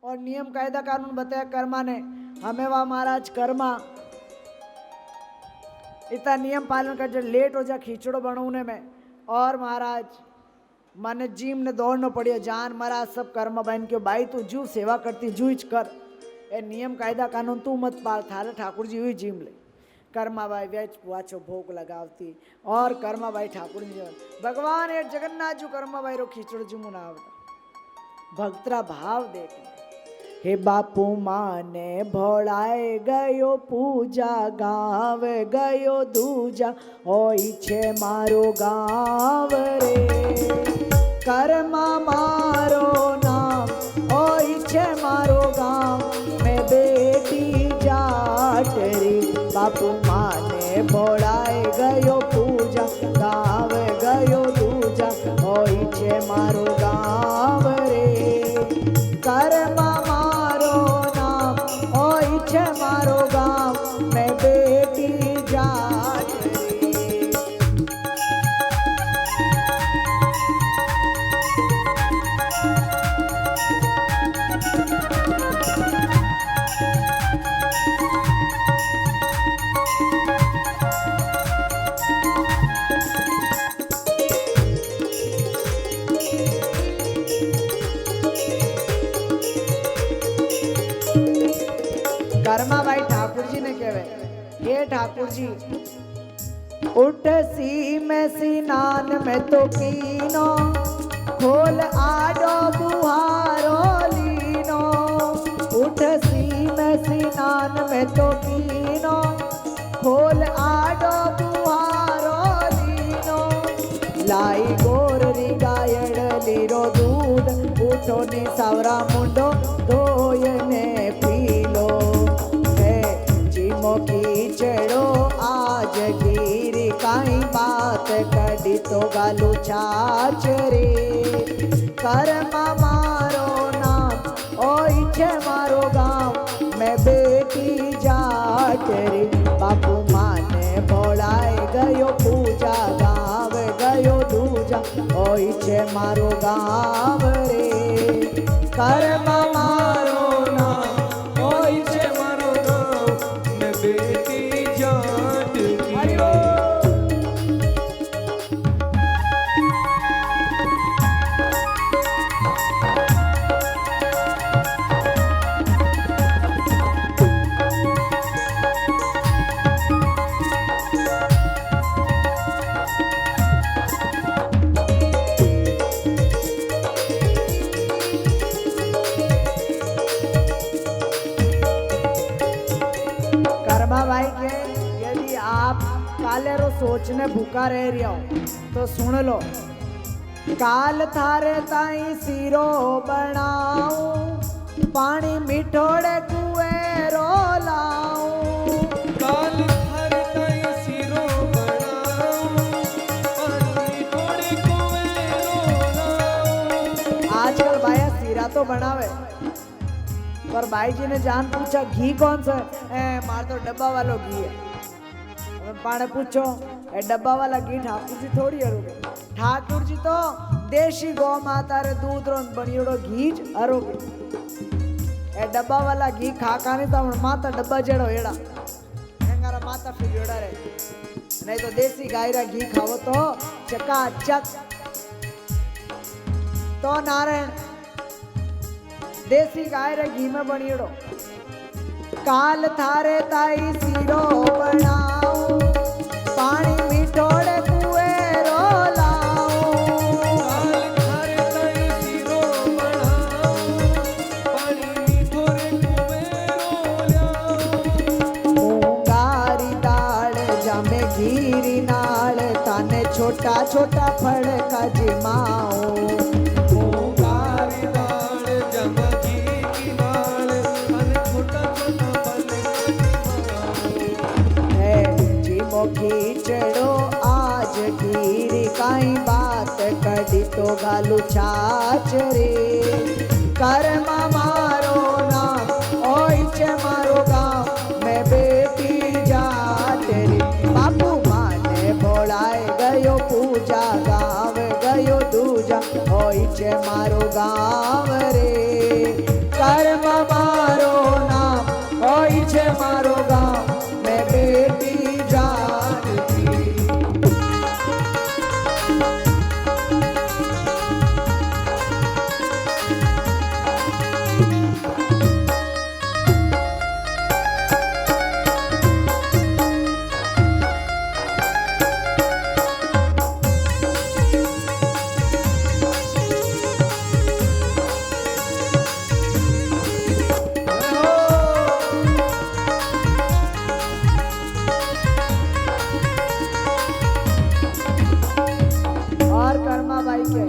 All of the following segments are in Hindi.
और नियम कायदा कानून बताया कर्मा ने। हमें वह महाराज कर्मा इतना नियम पालन कर जो लेट हो जा खींचड़ो बनने में। और महाराज माने जीम ने दौड़ना पड़ियो जान महाराज सब कर्म बन के भाई तू जू सेवा करती जूच कर ए नियम कायदा कानून तू मत पाल थारे ठाकुर जी हुई जीम ले। कर्माबाई वेच वाचो भोग लगावती और कर्माबाई ठाकुर जी भगवान ए जगन्नाथ जू कर्माबाई रो खींचड़ो जू मुना आवता भक्तरा भाव देख हे बापू माने भोळाए गयो पूजा गाव गयो दूजा होई छे मारो गाव रे कर्मा मारो नाम होई छे मारो गाव मैं बेटी जाट रे बापू माने भोळाए गयो पूजा गाव गयो दूजा होई छे मारो गाव रे कर्मा मारो गाँव मैं बेटी जाट कर्माबाई ठाकुर जी ने कहवे हे ठाकुर जी उठ सी में सिनान में तो कीनो खोल आडो बुहारो लीनो उठ सी में सिनान में तो कीनो खोल आडो बुहारो लीनो लाई गोर री गायड़ लीरो दूध उठो नी सावरा मुंडो धोयने पीलो कीचड़ो आज गिरी काई बात कड़ी तो गालू छाछ रे कर्मा मारो नाम ओई छे मारो गाँव मैं बेटी जाट रे बापू माने भोळाए गयो पूजा गाँव गयो दूजा ओई छे मारो गाँव रे कर्मा मारो नाम ओई छे मारो गाँव मैं बेटी जाट भाई के यदि आप काले रो सोचने भूखा रह रही हो तो सुन लो काल थारे ताई सीरो बनाऊं पानी मिठोड़े कुएं रो लाऊं काल थारे ताई सीरो बनाऊं पानी मिठोड़े कुएं रो लाऊं। आजकल भाई सीरा तो बनावे पर भाई जी ने जान पूछा घी कौन सा है मार तो डब्बा वालो घी है पाने पूछो ए डब्बा वाला घी ठाकुर जी थोड़ी हरोगे ठाकुर जी तो देशी गौ माता रे दूध रो बनियोड़ो घी हरोगे ए डब्बा वाला घी खाका नहीं तो माता डब्बा जेड़ो एड़ा हंगारा माता फिर एड़ा रे नहीं तो देसी गाय रा घी खाओ तो चकाचक तो नारायण देसी गाय रे घी में बनियोड़ो काल थारे ताई सीरो बनाऊं पानी मिठोड़े कुएं रो लाऊं काल थारे ताई सीरो बनाऊं पानी मिठोड़े कुएं रो लाऊं। मूंगारी दाल जामे घीरी नाल ताने छोटा छोटा फड़ का जिमाऊं खींचड़ो आज गिरी काई बात कड़ी तो गालू छाछ रे कर्मा मारो नाम ओई छे मारो गाँव मैं बेटी जाट रे बापू माने भोळाए गयो पूजा गाँव गयो दूजा ओई छे मारो गाँव रे कर्मा और कर्मा बाई के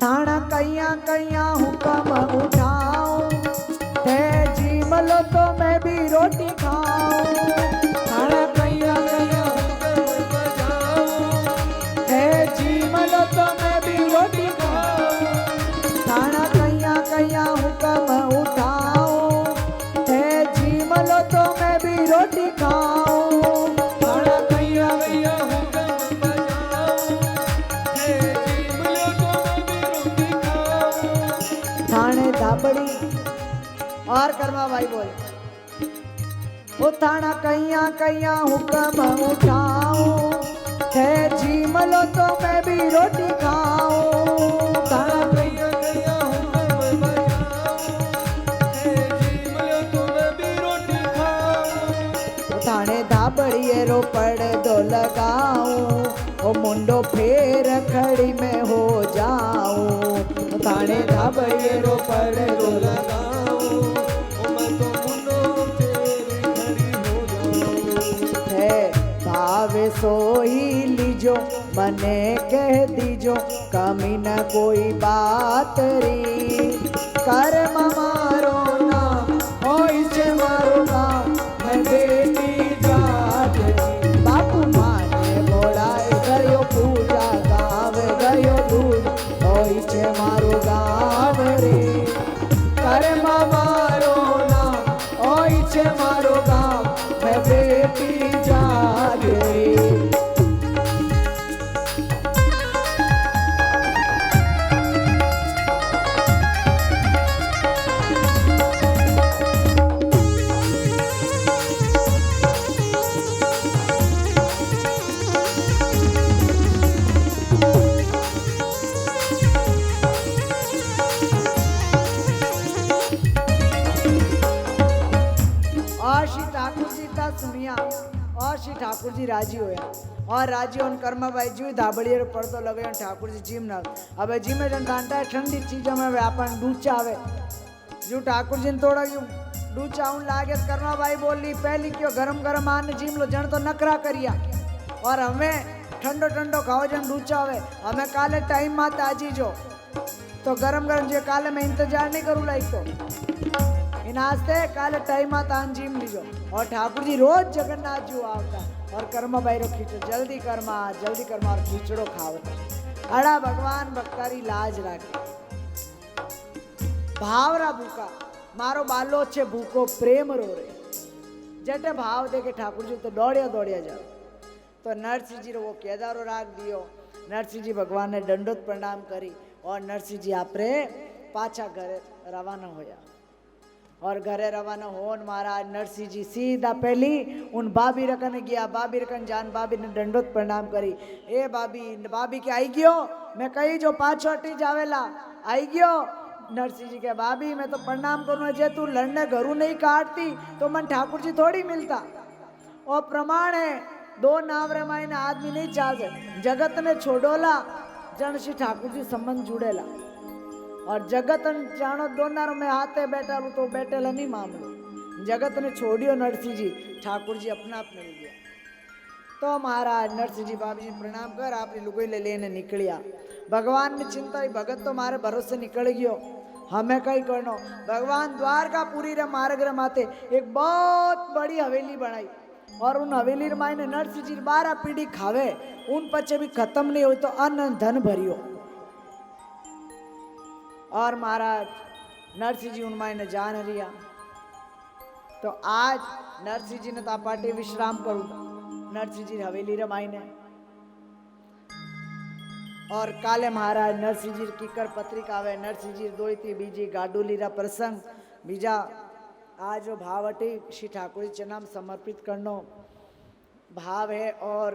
थाना कैया कैया हुक्म उठाऊं थे जी मलो तो मैं भी रोटी खाऊं थाना कैया कैया हुक्म बजाऊं थे जी मलो तो मैं भी रोटी खाऊं थाना कैया कैया हुक्म उठाऊं थे जी मलो तो मैं भी रोटी खाऊं थाना कैया कैया हुक्म बजाऊं हे जी मिलो तो मैं भी रोटी खाऊं थाने धाबड़ी और कर्मा भाई बोले वो थाना कैया कैया हुक्म उठाऊं थे जी मलो तो मैं भी रोटी खाऊं थाना कैया कैया हुक्म बजाऊं हे जी मिलो तो मैं भी रोटी खाऊं थाने धाबड़ी रो पड़ दो लगाऊं ओ मुंडो फेर खड़ी में हो जाऊं थाने धाबड़ी रो पड़ दो लगाऊं ओ मैं तो मुंडो तेरी खड़ी हो जाऊं है भावे सोई लीजो मने कह दीजो कमी न कोई बात री कर्म मारो नाम होई छे मारो नाम मैं बेटी जात री बापू माने बोलाए गयो पूजा गाव गयो दूध होई छे मारो गाव रे कर्म मारो नाम होई छे मारो गाव मैं बेटी जात री और श्री ठाकुर जी का सुनिया और श्री ठाकुर जी राजी होया और राजी होन कर्मा भाई जी धाबड़िये पड़तो लगे ठाकुर जी जिम ना अब जिम में जन दांटा ठंडी चीजों में व्यापन डूचा आवे जो ठाकुर जी ने थोड़ा यू डूचा उन लागे कर्मा भाई बोली पहली क्यों गरम गरम आने जिम लो जन तो नखरा करिया और हमें ठंडो ठंडो खाओ जन डूचा आवे हमें काले टाइम मात आजी जो तो गरम गरम जो काले में इंतजार नहीं करूँ लाइक तो इन आस्ते काले टाइम तान जीम लीजो और ठाकुर जी रोज जगन्नाथ जी आवता और कर्मा भाई रो खींचो जल्दी कर्मा और खींचड़ो खाओ अड़ा भगवान भक्तारी लाज राखे भावरा भूखा मारो बालो छे भूखो प्रेम रो रे जटे भाव देखे ठाकुर जी तो दौड़िया जाओ तो नरसिंह जी रो वो केदारो राग दियो नरसिंह जी भगवान ने दंडोत प्रणाम करी और नरसिंह जी आपरे पाछा घरे रवाना होया और घरे रवाना होन महाराज नरसिंह जी सीधा पहली उन बाबी रकन गया बाबी रकन जान बाबी ने दंडोत प्रणाम करी ए बाबी के आई गयो मैं कही जो पाछो हटी जावेला आई गयो नरसिंह जी के बाबी मैं तो प्रणाम करूँ जे तू लड़ने घरू नहीं काटती तो मन ठाकुर जी थोड़ी मिलता और प्रमाण है दो नावरे मायने आदमी नहीं चाल जगत ने छोड़ोला जन श्री ठाकुर जी संबंध जुड़ेला और जगत जानो दोनार में हाथे बैठा तो बैठेला नहीं मामलो जगत ने छोड़ियो नरसिंह जी ठाकुर जी अपना आप मिल गया तो महाराज नरसिंह जी बाबू जी प्रणाम कर आपने लुगोई ले लेने निकलिया भगवान ने चिंता ही भगत तो मारे भरोसे निकल गयो हमें कहीं करनो भगवान द्वारकापुरी रे मार्ग रे माथे एक बहुत बड़ी हवेली बनाई और उन हवेली रे मायने नरसिंह जी 12 पीढ़ी खावे उन पचे भी खत्म नहीं हुई तो अन्न धन भरियो और महाराज नरसिंह जी उन मायने जान रिया तो आज नरसिंह जी ने तापाटे विश्राम करूँ नरसिंह जी हवेली रे मायने और काले महाराज नरसिंह जी की कर पत्रिका आवे नरसिंह जी दोई थी बीजी गाडूली रा प्रसंग बीजा आज वो भावटी श्री ठाकुर जी नाम समर्पित करनो भाव है और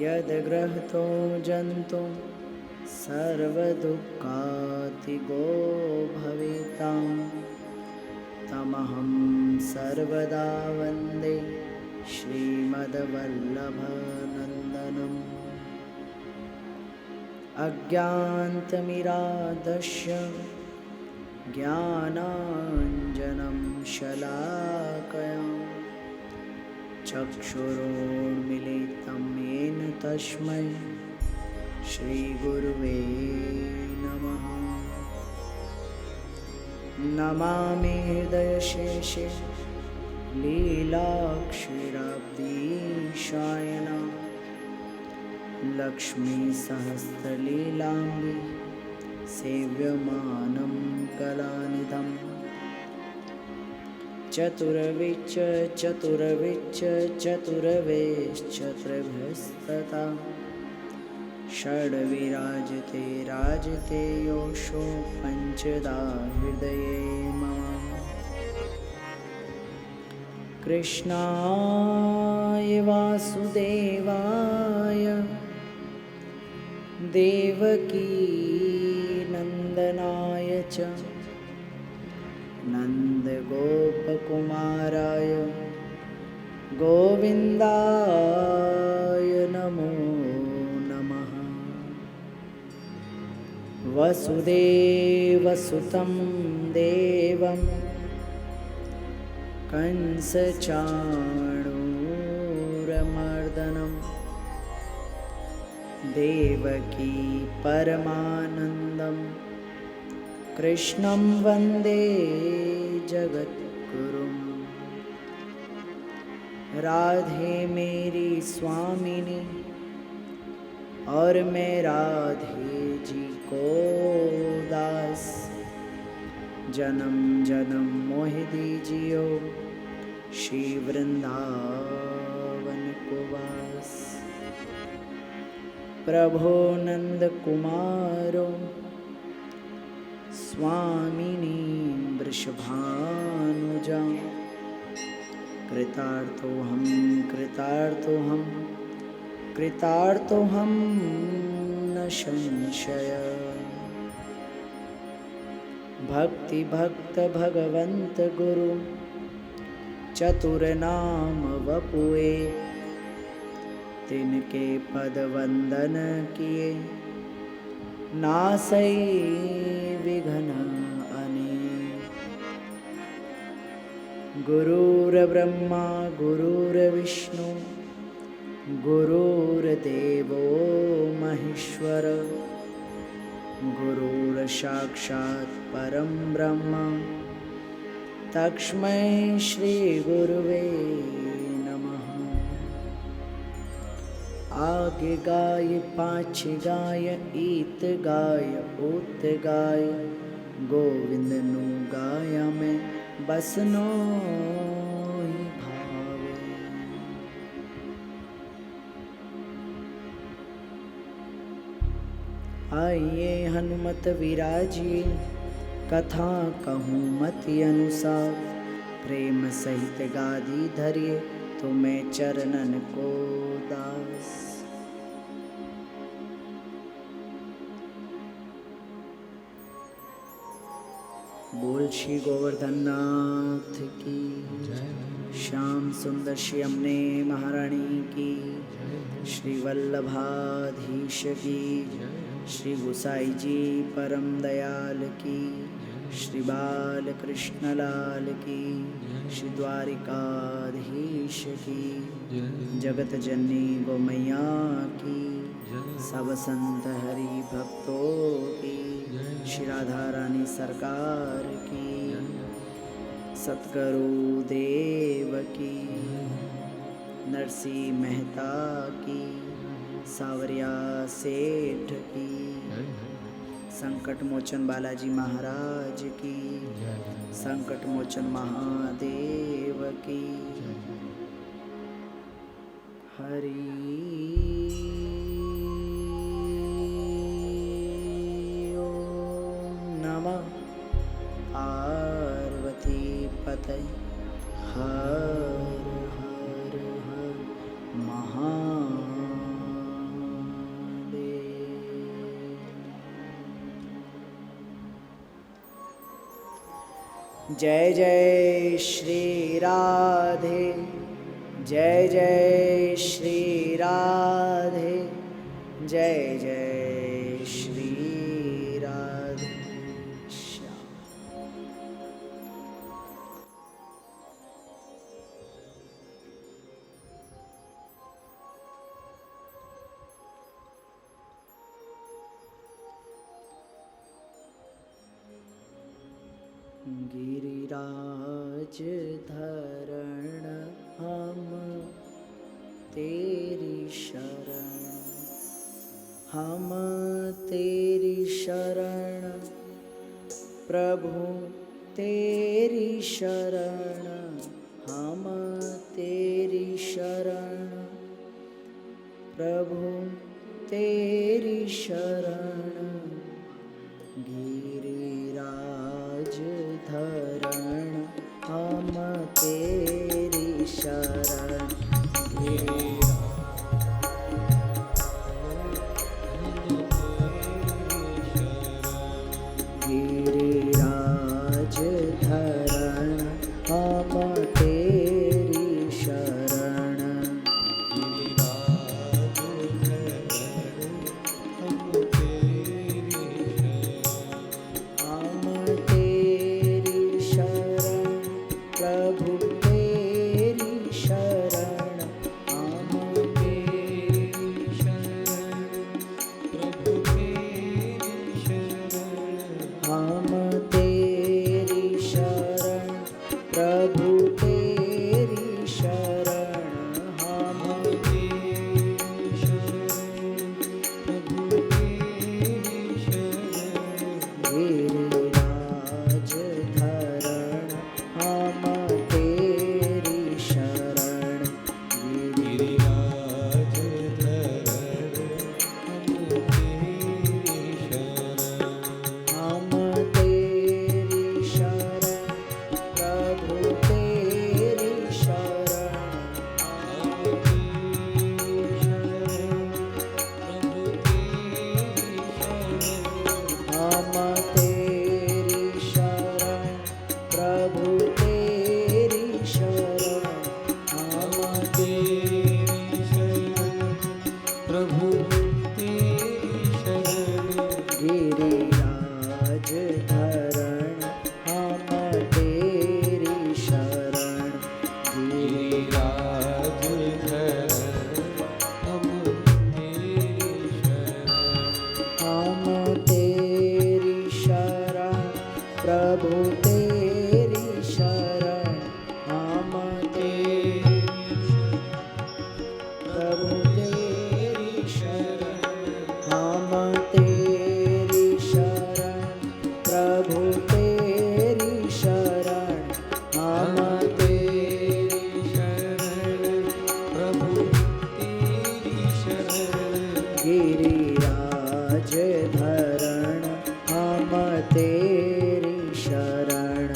यद्गृहतो जन्तु सर्वदुःखातिगो भवेतां तमहं सर्वदा वन्दे श्रीमद्वल्लभनन्दनम्। अज्ञानतिमिरान्धस्य ज्ञानाञ्जनं शलाकया चक्षुरुन्मीलितं येन तस्मै श्रीगुरुवे नमः। नमामि हृदयशेषे लीलाक्षीराब्धीशायनं लक्ष्मीसहस्रलीलाम्बि सेव्यमानं कलानिधम्। चतुर्विच चतुर्विच चतुर्वेश्चतुर्भ्यस्तता षड्विराजते राजते योषो पञ्चदा हृदये मम। कृष्णाय वासुदेवाय देवकी नन्दनाय च नन्दगोपकुमाराय गोविन्दाय नमो नमः। वसुदेवसुतं देवं कंसचाणूरमर्दनं देवकी परमानन्दं कृष्णं वन्दे जगद्गुरुं। राधे मेरी स्वामिनी और मैं राधे जी को दास, जन्म जन्म मोह दीजियो श्री वृंदावन को वास। प्रभो नंद कुमारो स्वामिनी वृषभानुजा कृतार्थोऽहं कृतार्थोऽहं कृतार्थोऽहं न संशय। भक्ति भक्त भगवंत गुरु चतुर नाम वपुए तिनके पद वंदन किए नासै विघ्न अनेक। गुरुर्ब्रह्मा गुरुर्विष्णु गुरुर्देवो महेश्वर गुरुर्साक्षात् परं ब्रह्म तस्मै श्री गुरुवे नमः। आगे गाय पाछे गाय ईत गाय उत गाय गोविंद नु गाया मैं बसनो ही भावे। आइए हनुमत विराजिए कथा कहूँ मति अनुसार प्रेम सहित गादी धरिए तुम्हें चरणन को दास। बोल श्री गोवर्धन नाथ की श्याम सुंदर श्री अम्ने महारानी की, श्री वल्लभाधीश की, श्री गुसाई जी परम दयाल की, श्री बाल कृष्ण लाल की, श्री द्वारिकाधीश की, जगत जननी गोमैया की, सब संत हरि भक्तों की, श्री राधा रानी सरकार की, सतगुरु देव की, नरसिंह मेहता की, सावरिया सेठ की, संकट मोचन बालाजी महाराज की, संकट मोचन महादेव की। हरि ओम नमः पार्वती पतये हर हर हर महादेव। जय जय श्री राधे, जय जय श्री राधे, जय जय श्री राधे श्याम। गिरिराज धरण हम तेरी शरण, हम तेरी शरण प्रभु तेरी शरण, हम तेरी शरण प्रभु तेरी शरण। गिरिराज धरण हम तेरी शरण, गिरिराज धरण हम तेरी शरण, हम तेरी शरण प्रभु तेरी शरण, हम तेरी शरण प्रभु तेरी शरण, हम तेरी शरण प्रभु तेरी शरण, हम तेरी शरण प्रभु तेरी शरण। गिरिराज धरण हम तेरी शरण, गिरिराज धरण हम तेरी शरण, हम तेरी शरण प्रभु तेरी शरण, हम तेरी शरण प्रभु तेरी शरण, हम तेरी शरण प्रभु तेरी शरण, गिरिराज धरण हम तेरी शरण, गिरिराज धरण हम तेरी शरण, हम तेरी शरण प्रभु तेरी शरण, हम तेरी प्रभु तेरी शरण, हम तेरी शरण प्रभु तेरी शरण, हम तेरी शरण प्रभु तेरी शरण। गिरिराज धरण हम तेरी शरण,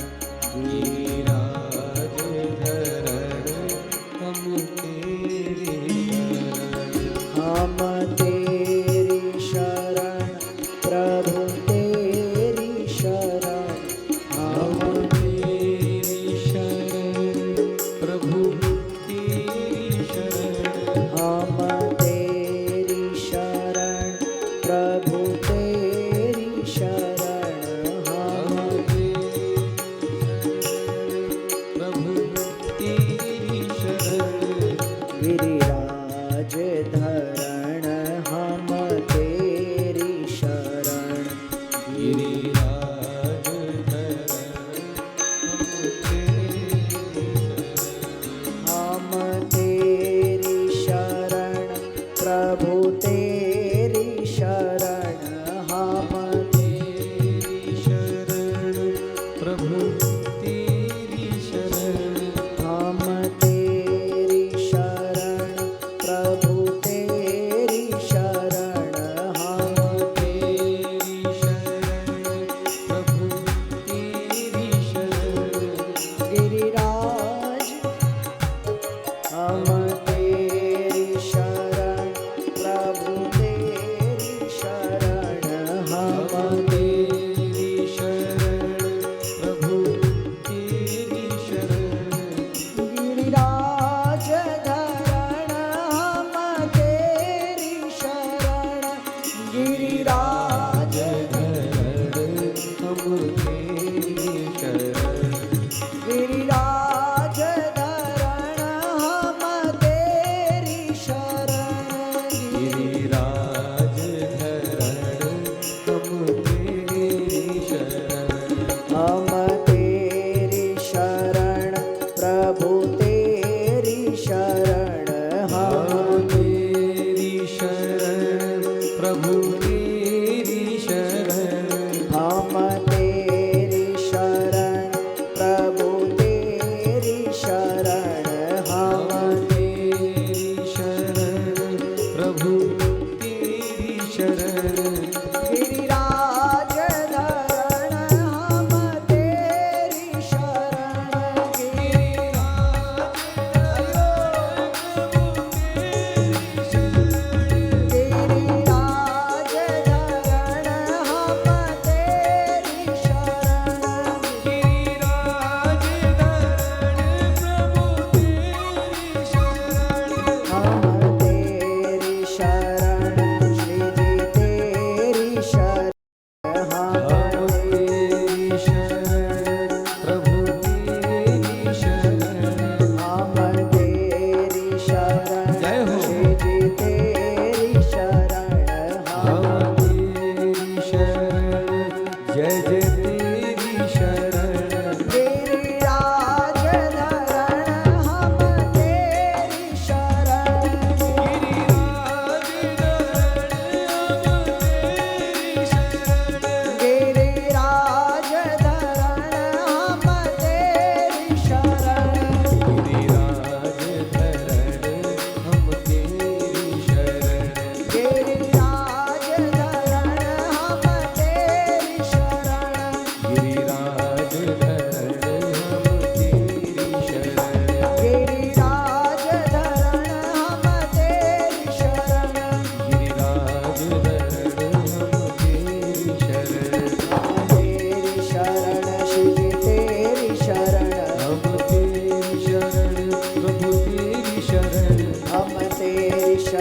गिरिराज धरण हम तेरी शरण, हम तेरी शरण प्रभु तेरी शरण, हम तेरी शरण प्रभु तेरी शरण, हम तेरी शरण प्रभु तेरी शरण, हम प्रभु तेरी शरण। गिरिराज धरण हम तेरी शरण, गिरिराज धरण हम तेरी शरण प्रभु तेरी शरण, हम तेरी शरण प्रभु तेरी शरण, हम तेरी शरण प्रभु तेरी शरण, हम तेरी शरण प्रभु तेरी शरण। गिरिराज हम तेरी शरण प्रभु तेरी शरण, हम तेरी शरण प्रभु तेरी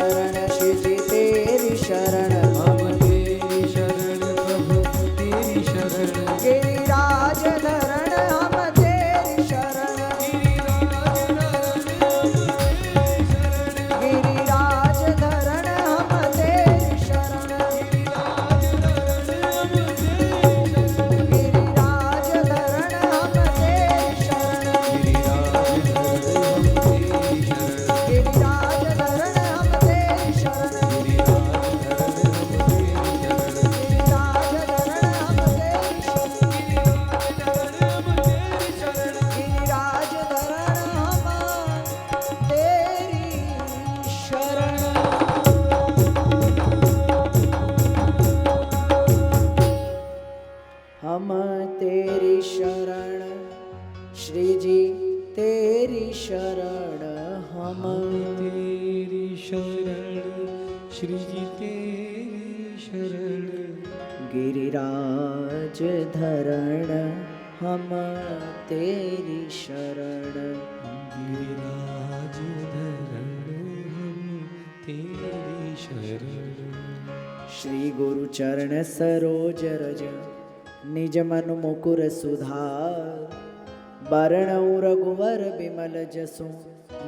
शरण श्री जी तेरी शरण हम तेरी शरण प्रभु तेरी शरण गिरिराज धरण हम तेरी शरण गिरिराज धरण हम तेरी शरण गिरिराज धरण हम तेरी शरण गिरिराज धरण हम तेरी शरण गिरिराज धरण हम तेरी शरण गिरिराज धरण हम तेरी शरण हम तेरी शरण श्री जी तेरी शरण हम तेरी शरण श्री जी तेरी शरण गिरिराज धरण हम तेरी शरण गिरिराज धरण हम तेरी शरण श्री गुरु चरण सरोज रज निज मन मुकुर सुधार बरण रघुवर बिमल जसु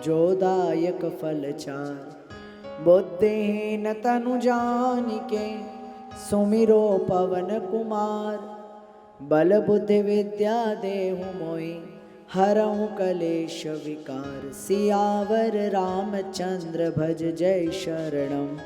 जोदायक फल चार बुद्धिहीन तनु जानिके सुमिरो पवन कुमार बल बुद्धि विद्या देहु मोहि हरहु कलेश विकार सियावर रामचंद्र भज जय शरणम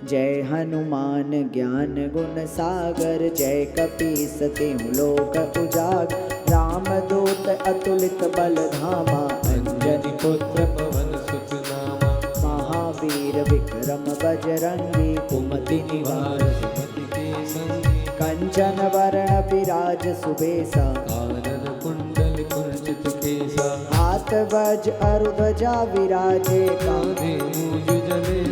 जय हनुमान ज्ञान गुण सागर जय कपीस तिहु लोक उजागर रामदूत अतुलित बल धामा अंजनी पुत्र पवन सुत नामा महावीर विक्रम बजरंगी कुमति निवार सुमति के संगी कंचन वरण विराज सुबेसा कानन कुंडल कुंचित केसा हाथ वज अरुध्वजा विराजे कांधे मूज जले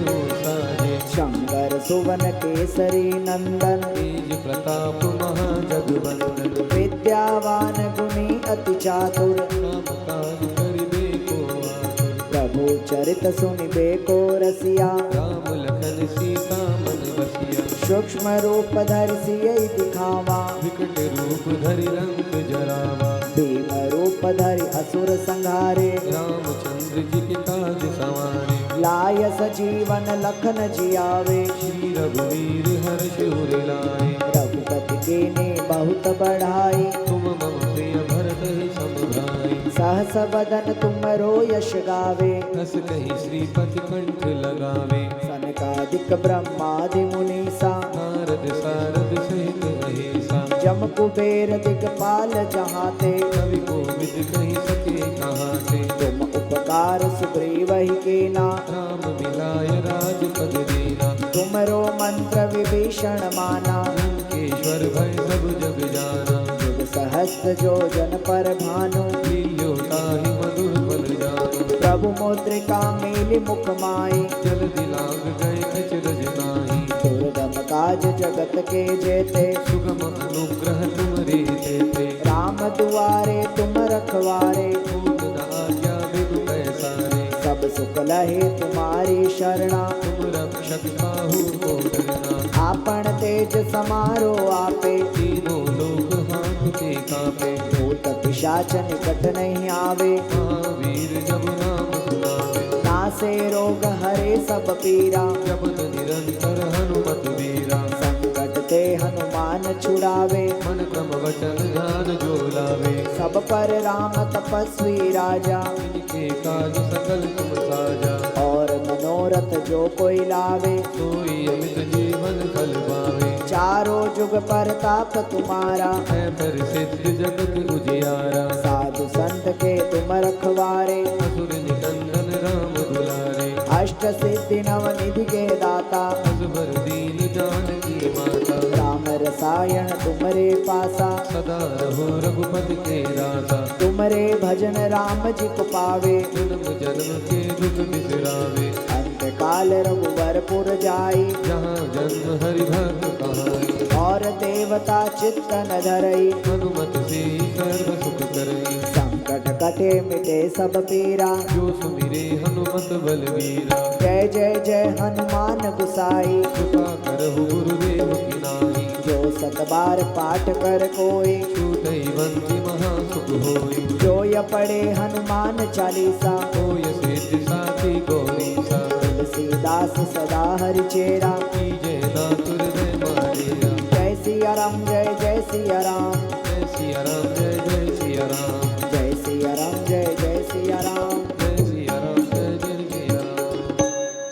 साजे शंकर सुवन केसरी नंदन तेज प्रताप महाजगवंदन विद्यावान गुणी अति चातुर राम काज करिबे को आतुर प्रभु चरित सुनिबे को रसिया राम लखन सीता मन बसिया सूक्ष्म रूप धरि सियहि दिखावा विकट रूप धरि लंक जरावा भीम रूप धरि असुर संहारे रामचंद्र जी के काज सवारे लाय सजीवन लखन जियावे श्री रघुवीर हर्ष उर लाए रघुपति कीन्ही बहुत बढ़ाई तुम मम प्रिय भरत ही समभाई सहस बदन तुमरो यश गावे हस कही श्रीपति कंठ लगावे सनकादिक ब्रह्मादि मुनीसा नारद सारद सहित अहिसा जम कुबेर दिगपाल जहाते कवि कोविद कही सके कहाते तुम उपकार सुग्रीवहि कीना राम मिलाय राजपद दीना तुमरो मंत्र विभीषण माना लंकेश्वर भय सब जग जाना जुग सहस्त्र जो जन पर भानु लील्यो ताहि मधुर फल जानु प्रभु मुद्रिका मेलि मुख माई जल दिलांग गए अचरज नाही दुर्गम काज जगत के जेते सुगम अनुग्रह तुमरे तेते राम दुआरे तुम रखवारे पूत न आज्ञा बिनु पैसारे सब सुख लहे तुम्हारी शरणा तुम रक्षक काहू को डरना आपन तेज समारो आपे तीनों लोक हाथ के कापे भूत पिशाच निकट नहीं आवे महावीर जब नाम सुनावे नासे रोग हरे सब पीरा जपत निरंतर हनुमत वीरा संकट ते हनुमान छुड़ावे मन क्रम वचन ध्यान जो लावे सब पर राम तपस्वी राजा इनके काज सकल तुम साजा और मनोरथ जो कोई लावे सोई अमित जीवन फल पावे चारों जुग परताप तुम्हारा है प्रसिद्ध जगत उजियारा साधु संत के तुम रखवारे असुर निकंदन राम दुलारे अष्ट सिद्धि नव निधि के दाता असबर दीन जानकी माता राम रसायन तुमरे पासा सदा रहो रघुपति के दासा तुमरे भजन राम जी को पावे जन्म जन्म के दुख बिसरावे अंत काल रघुवरपुर जाई जहाँ जन्म हरि भक्त कहाई और देवता चित्तन धरई हनुमत से सर्व सुख करई संकट संकट कटे मिटे सब पीरा। जो सुमिरे हनुमत बलवीरा। जय जय जय हनुमान गुसाई, कृपा करहु गुरुदेव की नाई। जो सत बार पाठ कर कोई, छूटई बंदी महासुख होई। जो य पढ़े हनुमान चालीसा, होय सिद्धि साखी गौरीसा। तुलसीदास सदा हरि चेरा। कीजय नाथ हृदय माडेरा। जय सिया राम जय जय सिया राम, जय सिया राम जय जय सिया राम। जय सिया राम जय जय सिया राम। जय सिया राम जय जय सिया राम।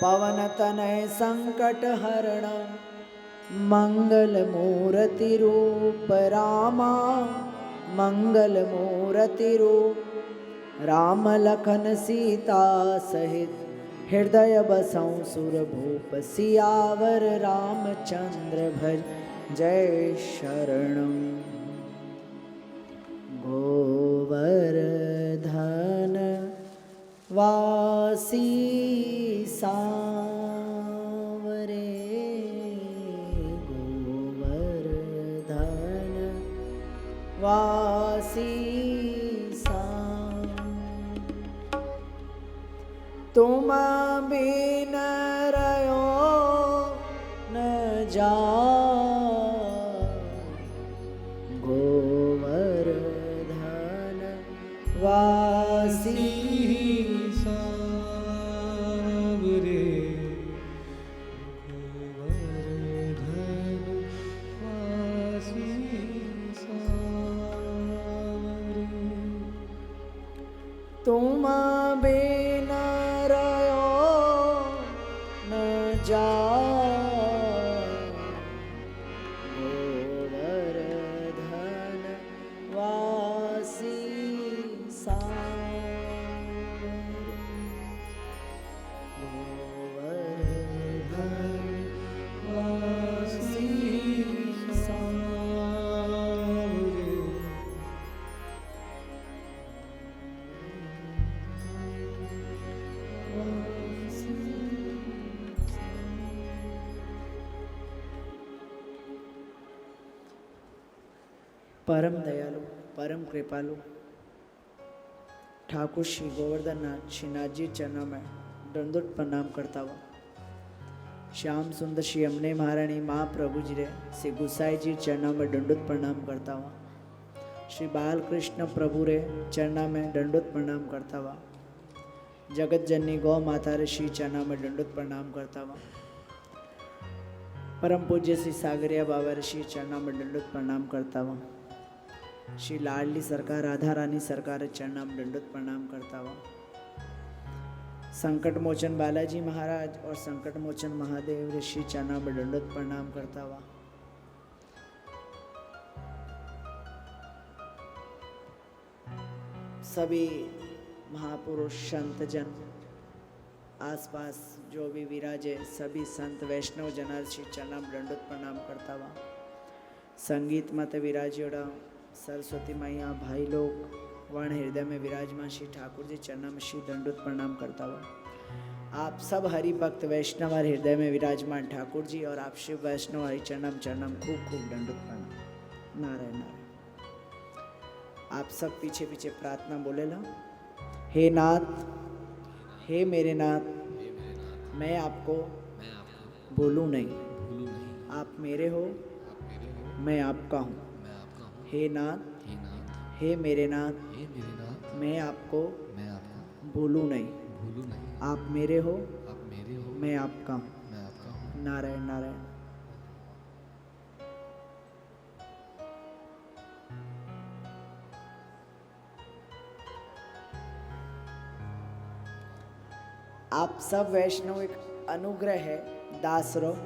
पवन तनय संकट हरण, मंगल मूर्ति रूप रामा। मंगल मूर्ति रूप, राम लखन सीता सहित, हृदय बसौ सुरभूप। सियावर रामचंद्र भज, जय शरणं। गोवर्धन वासी सांवरे, गोवर्धन वासी सांव। तुम बिन रयो न जा, गोवर्धन वासी सांवरे। गोवर्धन वासी सांवरे। तुम बिन रयो न जा, गोवर्धन वासी सांवरे। गोवर्धन वासी सांवरे। परम दयालु परम कृपालु ठाकुर श्री गोवर्धन नाथ श्रीनाथ जी चरणों में दंडोत प्रणाम करता हुआ, श्याम सुंदर श्री अमने महारानी महाप्रभु जी रे श्री गुसाई जी चरणों में दंडोत प्रणाम करता हुआ, श्री बालकृष्ण प्रभु रे चरणों में दंडोत प्रणाम करता हुआ, जगत जननी गौ माता रे श्री चरणों में दंडोत प्रणाम करता हुआ, परम पूज्य श्री सागरिया बाबा रे श्री चरणों में दंडोत प्रणाम करता हुआ, श्री लाडली सरकार राधा रानी सरकार चरणों में दंडोत प्रणाम करता हुआ, संकट मोचन बालाजी महाराज और संकट मोचन महादेव ऋषि चरणों में दंडोत प्रणाम करता हुआ, सभी महापुरुष संत जन आसपास जो भी विराजे सभी संत वैष्णव जना श्री चरणों में दंडोत प्रणाम करता हुआ, संगीत मत विराजियोड़ा सरस्वती मैया भाई लोग वर्ण हृदय में विराजमान श्री ठाकुर जी चरणों में श्री दंडोत प्रणाम करता हुआ, आप सब हरि भक्त वैष्णव और हृदय में विराजमान ठाकुर जी और आप शिव वैष्णव हरि चरणम चरणम खूब खूब दंडोत प्रणाम। नारायण नारायण। आप सब पीछे पीछे प्रार्थना बोले ला। हे नाथ, हे मेरे नाथ, मैं आपको भूलूं नहीं, आप मेरे हो, मैं आपका हूँ। हे नाथ, हे मेरे नाथ, मैं आपको भूलूं नहीं, आप मेरे हो, मैं आपका हूँ। नारायण नारायण। आप सब वैष्णव एक अनुग्रह है दासरो,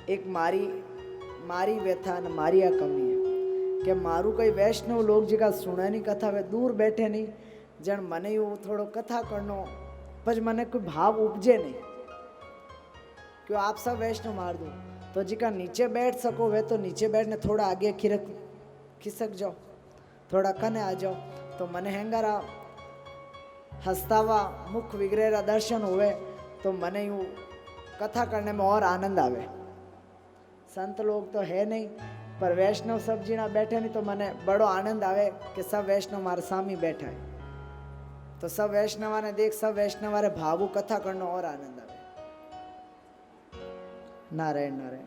एक मारी व्यथा न मारी आ कमी है कि मारू कोई वैष्णव लोग जिका सुने नहीं कथा वे दूर बैठे नहीं जन मने यू थोड़ो कथा करनो पज मने कोई भाव उपजे नहीं क्यों आप सब वैष्णव मार दो तो जिका नीचे बैठ सको वे तो नीचे बैठने थोड़ा आगे खिसक जाओ, थोड़ा कने आ जाओ तो मने हैंगारा हस्तावा मुख विग्रह दर्शन हुए तो मने यूँ कथा करने में और आनंद आवे। संत लोग तो है नहीं पर वैष्णव सब जीना बैठे नहीं तो मने बड़ो आनंद आवे कि सब वैष्णव मारे सामी बैठा है, तो सब वैष्णवा ने देख सब वैष्णवा रे भावु कथा करनो और आनंद आवे। नारायण नारायण।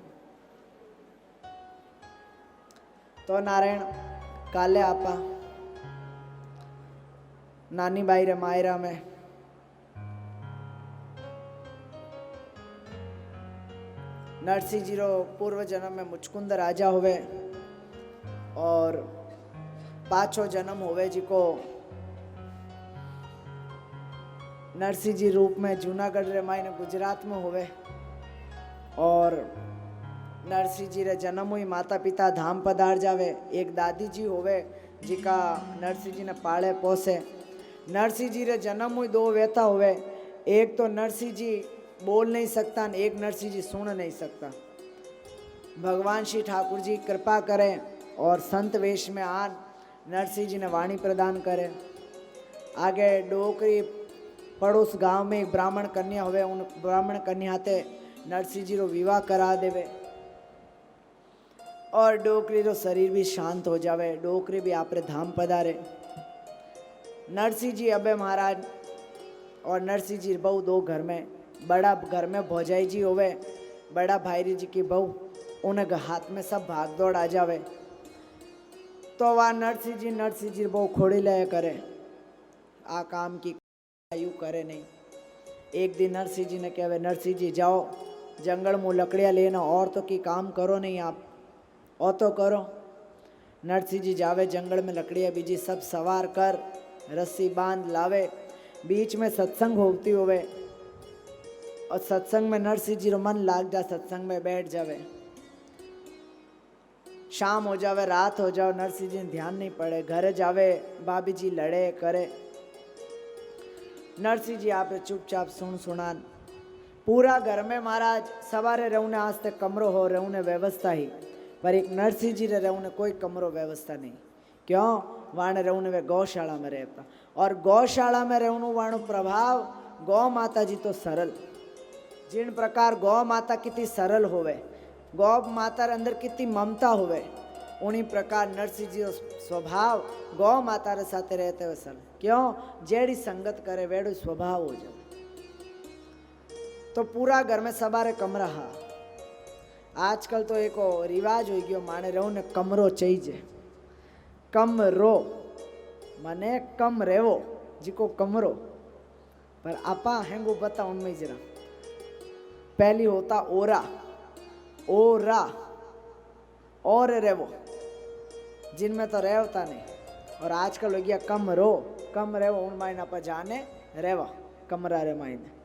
तो नारायण काले आपा नानी बाई रे मायरा में नरसिंह जी रो पूर्व जन्म में मुचकुंद राजा होवे और पाछो जन्म होवे जिको नरसिंह जी रूप में जूनागढ़ रे मायने गुजरात में होवे। और नरसिंह जी रे जन्म हुई माता पिता धाम पधार जावे। एक दादी जी होवे जिका नरसिंह जी ने पाले पोसे। नरसिंह जी रे जन्म हुई दो वेता होवे, एक तो नरसिंह जी बोल नहीं सकता और एक नरसिंह जी सुन नहीं सकता। भगवान श्री ठाकुर जी कृपा करें और संत वेश में आन नरसिंह जी ने वाणी प्रदान करे। आगे डोकरी पड़ोस गांव में एक ब्राह्मण कन्या हुए, उन ब्राह्मण कन्या ते नरसिंह जी रो विवाह करा देवे और डोकरी रो शरीर भी शांत हो जावे। डोकरी भी आपरे धाम पधारे। नरसिंह जी अबे महाराज और नरसिंह जी बहू दो घर में, बड़ा घर में भौजाई जी होवे, बड़ा भाईरी जी की बहू, उन्हें हाथ में सब भाग दौड़ आ जावे। तो वह नरसिंह जी बहू खोड़ी ले करे, आ काम की यू करे नहीं। एक दिन नरसिंह जी ने कहे, नरसिंह जी जाओ जंगल में लकड़ियाँ लेना, और तो की काम करो नहीं आप, और तो करो। नरसिंह जी जावे जंगल में लकड़ियाँ बीजी सब सवार कर रस्सी बांध लावे। बीच में सत्संग होती होवे और सत्संग में नरसिंह जी रो मन लाग जा, सत्संग में बैठ जावे। शाम हो जावे, रात हो जाओ, नरसिंह जी ध्यान नहीं पड़े, घर जावे, भाभी जी लड़े करे। नरसिंह जी आप चुपचाप सुनान। पूरा घर में महाराज सवारे रहने आज तक कमरो हो रहने व्यवस्था ही, पर एक नरसिंह जी रहने कोई कमरो व्यवस्था नहीं। क्यों? वाणे रहने वे गौशाला में रहता, और गौशाला में रहने वाणो प्रभाव गौ माता जी तो सरल, जिन प्रकार गौ माता कितनी सरल होवे, गौ माता रे अंदर कितनी ममता होवे, उन्हीं प्रकार नरसिंह जी स्वभाव गौ माता रे साथे रहते हुए सरल। क्यों? जेड़ी संगत करे वेड़ो स्वभाव हो जाए। तो पूरा घर में सबारे कमरा हा। आजकल तो एक रिवाज हो गयो, माने रहू ने कमरो चाहिए। कमरो माने कम रेवो, जिको कमरो। पर आपा हैंगो बता उनमें जरा। पहली होता ओरा, ओरा और रेवो, जिनमें तो रेवता नहीं। और आजकल हो गया कमरो, कम रेवो, उन मायना पर जाने रेवा कमरा रे मायने।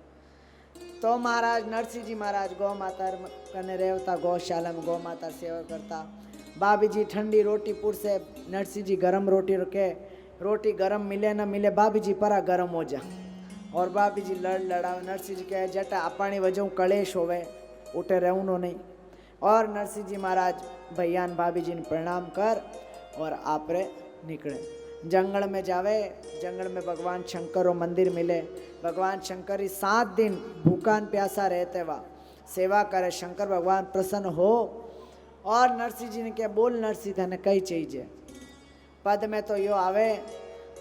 तो महाराज नरसिंह जी महाराज गौ माता कने रेवता, गौशाला में गौ माता सेवा करता। भाभी जी ठंडी रोटी पुर से, नरसिंह जी गरम रोटी रखे, रोटी गरम मिले न मिले भाभी जी परा गरम हो जा। और भाभी जी लड़ावे, नरसिंह जी कहे जटा अपानी वजह कलेश होवे, उठे रहूनो नहीं। और नरसिंह जी महाराज भैया भाभी जी ने प्रणाम कर और आपरे निकले। जंगल में जावे, जंगल में भगवान शंकर रो मंदिर मिले। भगवान शंकर ही 7 दिन भूखान प्यासा रहते वा सेवा करे। शंकर भगवान प्रसन्न हो और नरसिंह जी ने क्या बोल, नरसिंह थने कई चाहिए। पद में तो यो आवे,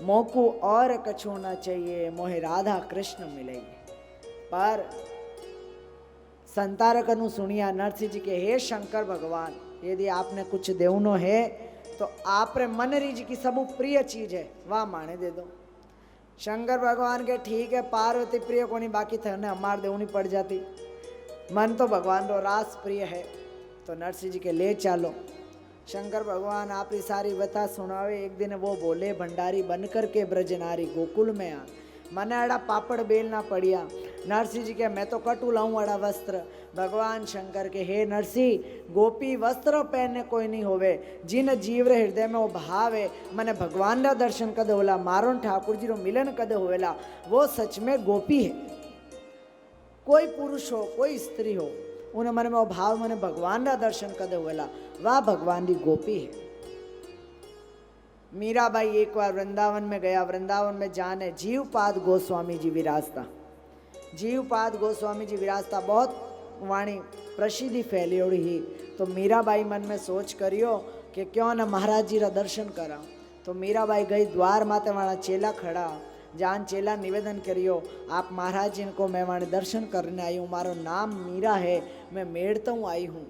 मोकू और कछु ना चाहिए, मोहे राधा कृष्ण मिलेगी। पर संतारक नु सुनिया नरसिंह जी के, हे शंकर भगवान, यदि आपने कुछ देवनो है तो आप रे मन रीज की सब प्रिय चीज है, वाह माने दे दो। शंकर भगवान के ठीक है, पार्वती प्रिय कोनी, बाकी थे हमार देवनी पड़ जाती। मन तो भगवान रो रास प्रिय है, तो नरसिंह जी के ले चालो। शंकर भगवान आपकी सारी बता सुनावे। एक दिन वो बोले, भंडारी बनकर के ब्रजनारी गोकुल में आ, मने अड़ा पापड़ बेल ना पड़िया। नरसिंह जी के, मैं तो कटू लाऊं अड़ा वस्त्र। भगवान शंकर के, हे नरसिंह, गोपी वस्त्र पहनने कोई नहीं होवे, जिन जीव रे हृदय में वो भाव है, मने भगवान रा दर्शन कदे होला, मारो ठाकुर जी रो मिलन कदे होवेला, वो सच में गोपी है। कोई पुरुष हो कोई स्त्री हो, उन मन में वो भाव, मने भगवान रा दर्शन कदे होवेला, वह भगवान री गोपी है। मीराबाई एक बार वृंदावन में गया। वृंदावन में जाने जीवपाद गोस्वामी जी विराजता। जीवपाद गोस्वामी जी विराजता, बहुत वाणी प्रसिद्धि फैलियोड़ी ही। तो मीराबाई मन में सोच करियो कि क्यों न महाराज जी रा दर्शन करा। तो मीराबाई गई द्वार माते वाला चेला खड़ा, जान चेला निवेदन करियो आप महाराज जी को मैं वाणे दर्शन करने आई हूँ, मारो नाम मीरा है, मैं मेड़ता हूँ आई हूँ।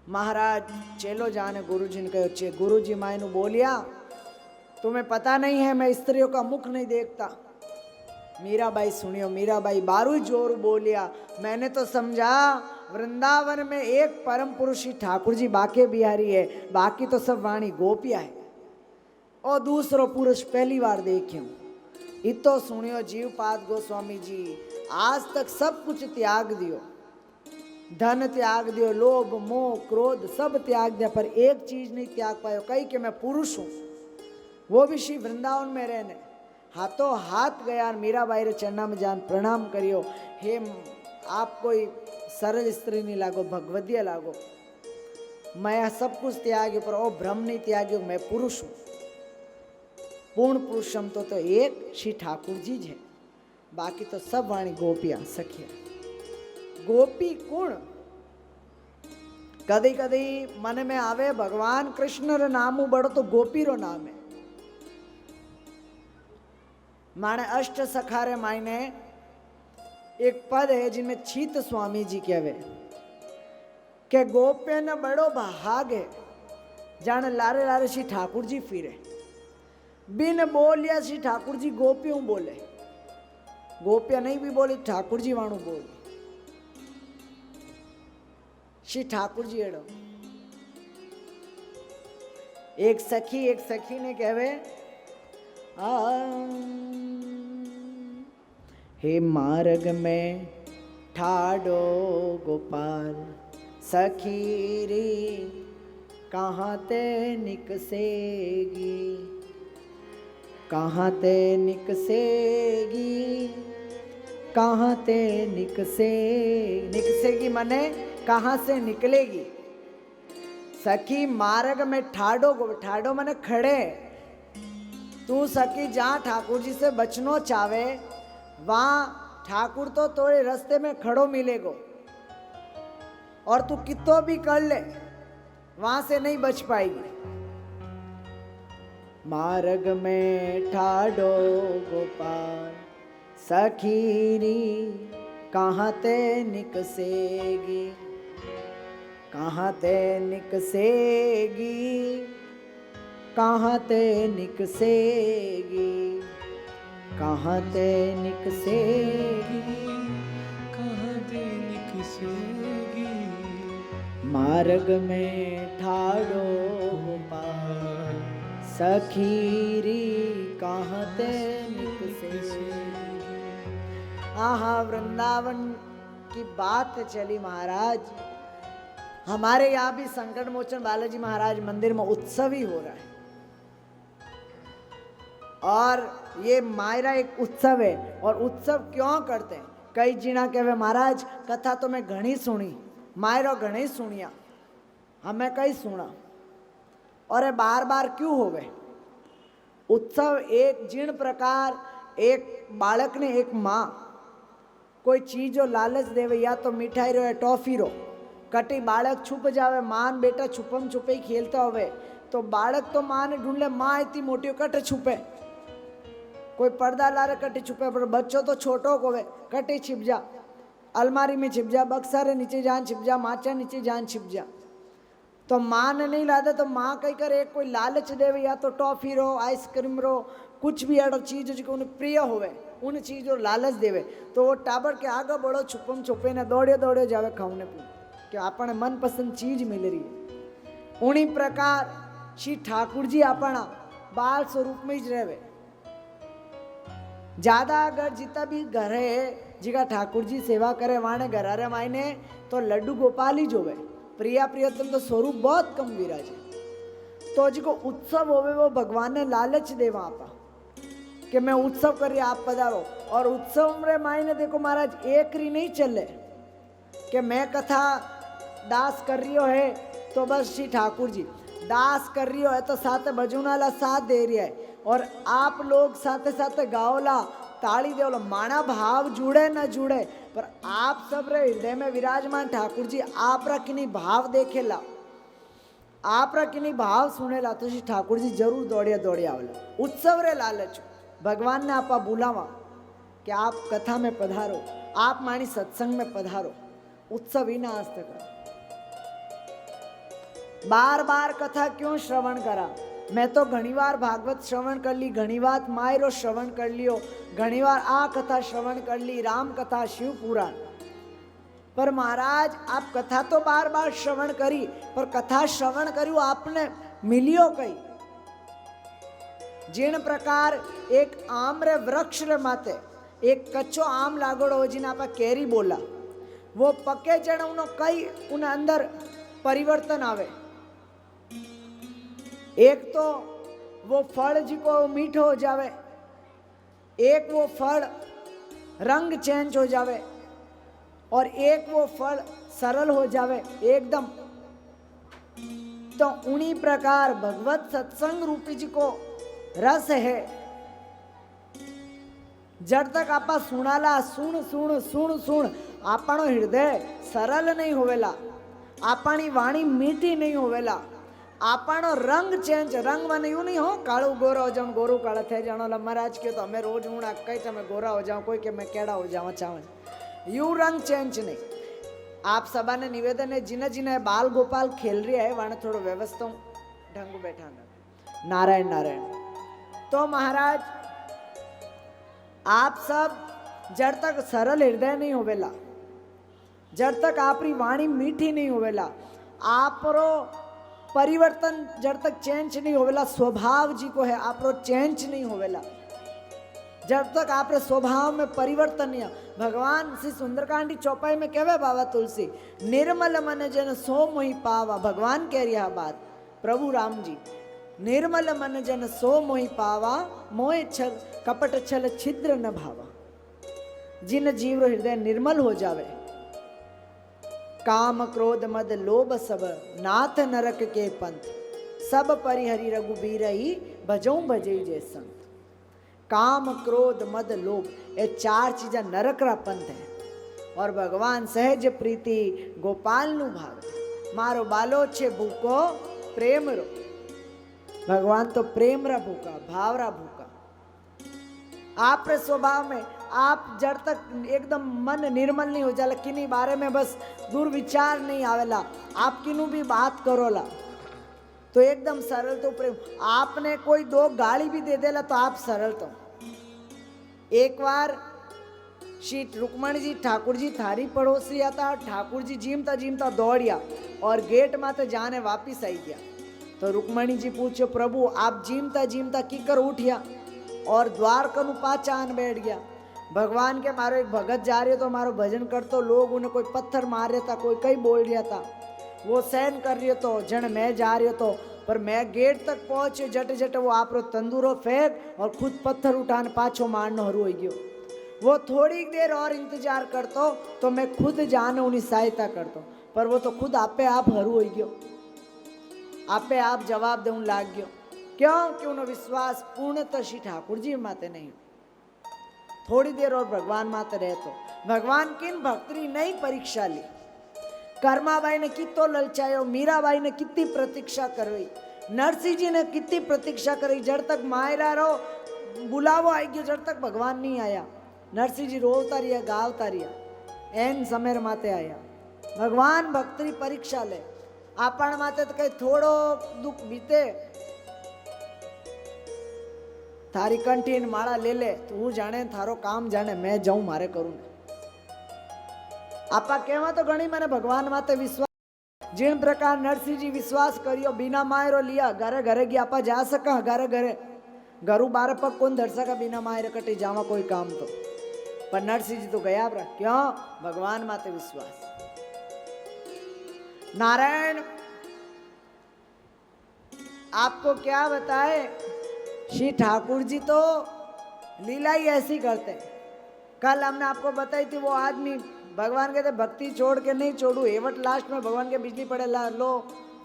महाराज चेलो जाने गुरु जी ने कहो, गुरु जी मायनू बोलिया तुम्हें पता नहीं है मैं स्त्रियों का मुख नहीं देखता। मीराबाई सुनियो, मीराबाई बारू जोर बोलिया, मैंने तो समझा वृंदावन में एक परम पुरुष ही ठाकुर जी बाके बिहारी है, बाकी तो सब वाणी गोपिया है और दूसरो पुरुष पहली बार देख्यो। इतो सुनियो जीवपाद गोस्वामी जी, आज तक सब कुछ त्याग दियो, धन त्याग दियो, लोभ मोह क्रोध सब त्याग दिया, पर एक चीज नहीं त्याग पायो, कही कि मैं पुरुष हूं, वो भी श्री वृंदावन में रहने। हाथों हाथ गया मीराबाई रे चरणा में जान प्रणाम करियो, हे आप कोई सरल स्त्री नहीं लागो, भगवदिया लागो, मैं सब कुछ त्याग्यो पर वो भ्रम नहीं त्याग्यो, मैं पुरुष हूं, पूर्ण पुरुषम तो एक श्री ठाकुर जी है, बाकी तो सब वाणी गोपिया सखिया। गोपी कुण कदी कदी मन में आवे भगवान कृष्ण रो नामू बड़ो तो गोपी रो नाम है। माने अष्ट सखारे मायने एक पद है जिनमें छीत स्वामी जी कहवे के गोपे न बड़ो भाग है, जाने लारे लारे श्री ठाकुर जी फिरे, बिन बोलिया श्री ठाकुर जी गोपियों बोले, गोपिया नहीं भी बोली ठाकुर जी वाणु बोले, श्री ठाकुर जी एड़ो। एक सखी ने कहवे हे मार्ग में ठाडो गोपाल सखी रे कहाँ ते निकसेगी, कहाँ ते निकसेगी, कहाँ ते निकसेगी मने कहाँ से निकलेगी। सखी मार्ग में ठाडो मने खड़े, तू सखी जहाँ ठाकुर जी से बचनो चावे वहाँ ठाकुर तो तोड़े रास्ते में खड़ो मिलेगो, और तू कितो भी कर ले वहां से नहीं बच पाएगी। मार्ग में ठाडो गोपाल सखीरी कहाँ ते निकसेगी, कहाँ ते निकसेगी, कहाँ ते निकसेगी, कहाँ ते निकसेगी, कहाँ ते निकसेगी। मार्ग में ठाडो गोपाल सखीरी कहाँ ते निकसेगी। आहा वृंदावन की बात चली महाराज, हमारे यहाँ भी संकट मोचन बालाजी महाराज मंदिर में उत्सव ही हो रहा है, और ये मायरा एक उत्सव है। और उत्सव क्यों करते हैं, कई जीना कहवे महाराज कथा तो मैं घनी सुनी, मायरो घनी सुनिया, हमें कई सुना, और ये बार बार क्यों होवे। उत्सव एक जिन प्रकार एक बालक ने एक माँ कोई चीज जो लालच देवे, या तो मिठाई रो या टॉफी रो, कटी बालक छुप जावे, मान बेटा छुपम छुपे ही खेलता होवे, तो बालक तो माँ ने ढूंढ ले, माँ इतनी मोटी कटे छुपे, कोई पर्दा ला रहे कटे छुपे, पर बच्चों तो छोटो को वे कटे छिप जा, अलमारी में छिप जा, बक्सा रे नीचे जान छिप जा, माचा नीचे जान छिप जा। तो माँ ने नहीं लादे तो माँ कही करे एक कोई लालच देवे, या तो टॉफी रो आइसक्रीम रो कुछ भी अड़ो चीज जो उन्हें प्रिय होवे उन चीज और लालच देवे, तो वो टाबर के आगे बढ़ो छुपम छुपे ने दौड़े दौड़े जावे खाने पी कि अपने मनपसंद चीज मिल रही है। उन्हीं प्रकार श्री ठाकुर जी अपना बाल स्वरूप में ही रहे, ज्यादा अगर जितना भी घर है जिका ठाकुर जी सेवा करे वाने घरारे मायने तो लड्डू गोपाल ही जोवे, प्रिया प्रियतम तो स्वरूप बहुत कम विराजे। तो जिको उत्सव होवे वो भगवान ने लालच दे वहां पर कि मैं उत्सव करिए आप पधारो, और उत्सव रे मायने देखो महाराज एक री नहीं चले कि मैं कथा दास कर रही हो है तो बस श्री ठाकुर जी दास कर रही हो है तो साथ बजूनाला साथ दे रही है, और आप लोग साथे साथे गाओला ताली दे, माना भाव जुड़े न जुड़े, पर आप सब रे हृदय में विराजमान ठाकुर जी आप रा किनी भाव देखेला, आप रा किनी भाव सुनेला, तो श्री ठाकुर जी जरूर दौड़िया दौड़िया आवेला। उत्सव रे लालच भगवान ने आपा बुलावा कि आप कथा में पधारो, आप मानी सत्संग में पधारो, उत्सव ही ना आज तक। बार बार कथा क्यों श्रवण करा? मैं तो घणी बार भागवत श्रवण कर ली, घणी बार मायरो श्रवण कर लियो, घणी बार आ कथा श्रवण कर ली, राम कथा, शिव पुराण, पर महाराज आप कथा तो बार बार श्रवण करी, पर कथा श्रवण कर्यु आपने मिलियो कई? जिन प्रकार एक आम रे वृक्ष रे माते एक कच्चो आम लागोड़ो हो, जिने आपा केरी बोला, वो पके जण उनो कई उन अंदर परिवर्तन आवे। एक तो वो फल जी को मीठो हो जावे, एक वो फल रंग चेंज हो जावे, और एक वो फल सरल हो जावे एकदम। तो उन्हीं प्रकार भगवत सत्संग रूपी जी को रस है। जब तक आपा सुनाला सुन सुन सुन सुन आपणो हृदय सरल नहीं होवेला, आपणी वाणी मीठी नहीं होवेला, आपणो रंग चेंज, रंग माने यूं नहीं हो काळू गोरा हो जाऊं, गोरू काळा थे जानो। महाराज के तो हमें रोज हूँ कई तमे गोरा हो जाओ, कोई के मैं केड़ा हो जाऊँ चावल, यूं रंग चेंज नहीं। आप सबा ने निवेदन है, जिन्हें जिन्हें बाल गोपाल खेल रही है वाने थोड़ो व्यवस्था ढंग बैठा न। नारायण नारायण। तो महाराज आप सब जब तक सरल हृदय नहीं होवेला, जब तक आपरी वाणी मीठी नहीं होवेला, आपरो परिवर्तन जब तक चेंज नहीं होवेला, स्वभाव जी को है आपरो चेंज नहीं होवेला, जब तक आपरे स्वभाव में परिवर्तन नहीं। भगवान श्री सुंदरकांडी चौपाई में कहवे बाबा तुलसी, निर्मल मन जन सो मोहि पावा। भगवान कह रहा बात, प्रभु राम जी, निर्मल मन जन सो मोहि पावा, मोह छल कपट छल छिद्र न भावा। जिन जीव हृदय निर्मल हो जावे, काम क्रोध मद लोभ सब नाथ नरक के पंथ, सब परिहरि रघुबीर ही भजऊ भजे जय संत। काम क्रोध मद लोभ ये चार चीजा नरक रा पंथ है, और भगवान सहज प्रीति गोपाल नु भावे। मारो बालो छे भूको प्रेम रो, भगवान तो प्रेम रा भूखा, भाव रा भूखा। आप रे स्वभाव में आप जब तक एकदम मन निर्मल नहीं हो जाला, किन्हीं बारे में बस दुर्विचार नहीं आवेला, आप किन्हू भी बात करोला तो एकदम सरल। तो प्रेम, आपने कोई दो गाली भी दे देला तो आप सरल। तो एक बार श्री रुक्मणी जी ठाकुर जी थारी पड़ोसी था, ठाकुर जी जीमता जीमता दौड़िया और गेट माते जाने वापिस आई गया। तो रुक्मणी जी पूछो, प्रभु आप जीमता जीमता कीकर उठिया और द्वार कनु पाचान बैठ गया। भगवान के मारो एक भगत जा रहे तो मारो भजन करतो, लोग उन्हें कोई पत्थर मार रहा था, कोई कई बोल रहा था, वो सहन कर रही तो जन मैं जा रही तो, पर मैं गेट तक पहुंचे जट जट वो आप रो तंदूरो फेंक और खुद पत्थर उठाने पाछो मारनो हरू हो गयो। वो थोड़ी देर और इंतजार करतो तो मैं खुद जाने उन्हें सहायता करतो, पर वो तो खुद आपे आप हरू हो गयो, आपे आप जवाब देने लाग गयो। क्यों? कि उन्हें विश्वास पूर्णतः श्री ठाकुर जी माते नहीं। थोड़ी देर और भगवान माते रहे तो भगवान किन भक्तरी नहीं परीक्षा ली। कर्माबाई ने कितो ललचायो, मीराबाई ने कितनी प्रतीक्षा करवाई, नरसिंह जी ने कितनी प्रतीक्षा करी। जब तक मायरा रहो बुलावो आई गयो, जब तक भगवान नहीं आया नरसिंह जी रोता रिया गावता रिया, एन समय माते आया। भगवान भक्तरी परीक्षा ले, आपण माते तो कई थोड़ो दुख बीते, थारी कंठीन माला ले ले तू जाने, थारो काम जाने, मैं जाऊं मारे करूं। आपा कहवा तो घणी मैंने भगवान माते विश्वास, जिन प्रकार नरसिंह जी विश्वास करियो बिना मायरो लिया घरे घरे गया, आपा जा सका घरे घरे, घरू बारे पग कौन धर सका बिना मायरे कटी जावा कोई काम तो, पर नरसिंह जी तो गया अपना। क्यों? भगवान माते विश्वास। नारायण आपको क्या बताए, श्री ठाकुर जी तो लीला ही ऐसी करते। कल हमने आपको बताई थी वो आदमी, भगवान कहते भक्ति छोड़ के नहीं छोड़ू, एवट लास्ट में भगवान के बिजली पड़े लो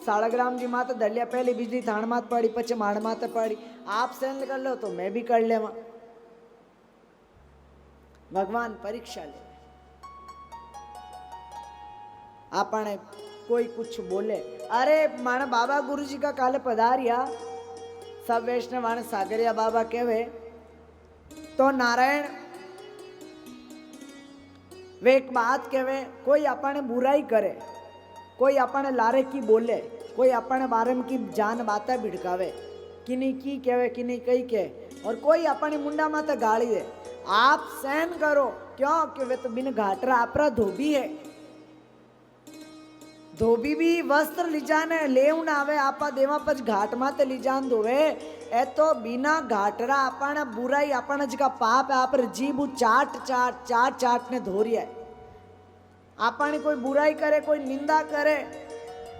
साड़ग्राम जी माते दलिया, पहली बिजली थाण मात पड़ी, पचे माड़ माते पड़ी, आप सहन कर लो तो मैं भी कर लेवा। भगवान परीक्षा ले। आपने कोई कुछ बोले, अरे माना बाबा गुरुजी का काले पधारिया, सब वैष्णवान सागरिया बाबा कहवे तो नारायण वे एक बात कहवे, कोई अपने बुराई करे, कोई अपने लारे की बोले, कोई अपने बारे में की जान बातें भिड़कावे, किन्हीं की कहवे किन्हीं कही कहे, और कोई अपने मुंडा माते गाली दे, आप सहन करो। क्यों? कि वे तो बिन घाटरा आपरा धोबी है। धोबी भी वस्त्र लिजाने लेवन आवे, आपा देवा पच घाट माते लिजान धोवे। ए तो बिना घाटरा अपना बुराई अपना जका पाप है आप जीभ चाट चाट चाट चाट ने धोरी है। अपनी कोई बुराई करे, कोई निंदा करे,